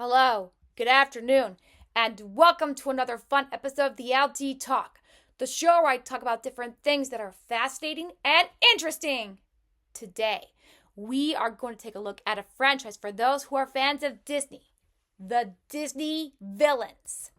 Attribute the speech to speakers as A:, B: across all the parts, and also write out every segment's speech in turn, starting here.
A: Hello, good afternoon, and welcome to another fun episode of the L.D.E Talk, the show where I talk about different things that are fascinating and interesting. Today, we are going to take a look at a franchise for those who are fans of Disney, the Disney villains.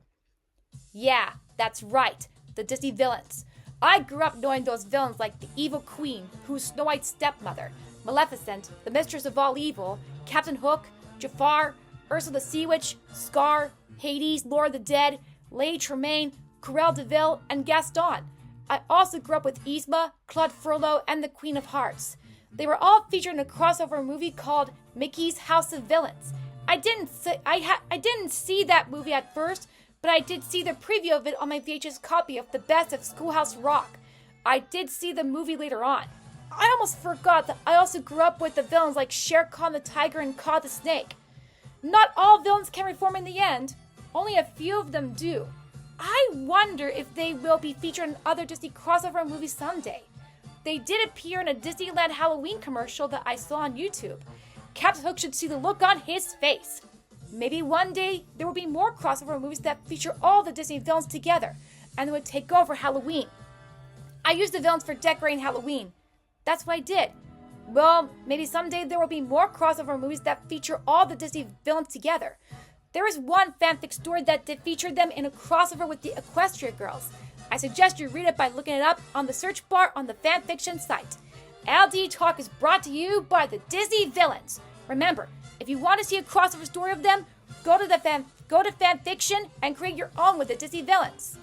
A: Yeah, that's right, the Disney villains. I grew up knowing those villains like the Evil Queen, who's Snow White's stepmother, Maleficent, the Mistress of All Evil, Captain Hook, Jafar, Ursula the Sea Witch, Scar, Hades, Lord of the Dead, Lady Tremaine, Cruella de Vil, and Gaston. I also grew up with Yzma, Claude Frollo, and the Queen of Hearts. They were all featured in a crossover movie called Mickey's House of Villains. I didn't see that movie at first, but I did see the preview of it on my VHS copy of the best of Schoolhouse Rock. I did see the movie later on. I almost forgot that I also grew up with the villains like Shere Khan the Tiger and Kaa the Snake. Not all villains can reform in the end. Only a few of them do. I wonder if they will be featured in other Disney crossover movies someday. They did appear in a Disneyland Halloween commercial that I saw on YouTube. Captain Hook should see the look on his face. Maybe one day there will be more crossover movies that feature all the Disney villains together, and they would take over Halloween. I used the villains for decorating Halloween. That's what I did. Well, maybe someday there will be more crossover movies that feature all the Disney villains together. There is one fanfic story that did feature them in a crossover with the Equestria Girls. I suggest you read it by looking it up on the search bar on the fanfiction site. L.D.E Talk is brought to you by the Disney villains. Remember, if you want to see a crossover story of them, go to fanfiction and create your own with the Disney villains.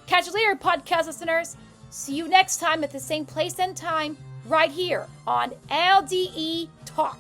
A: Catch you later, podcast listeners. See you next time at the same place and time, right here on L.D.E Talk.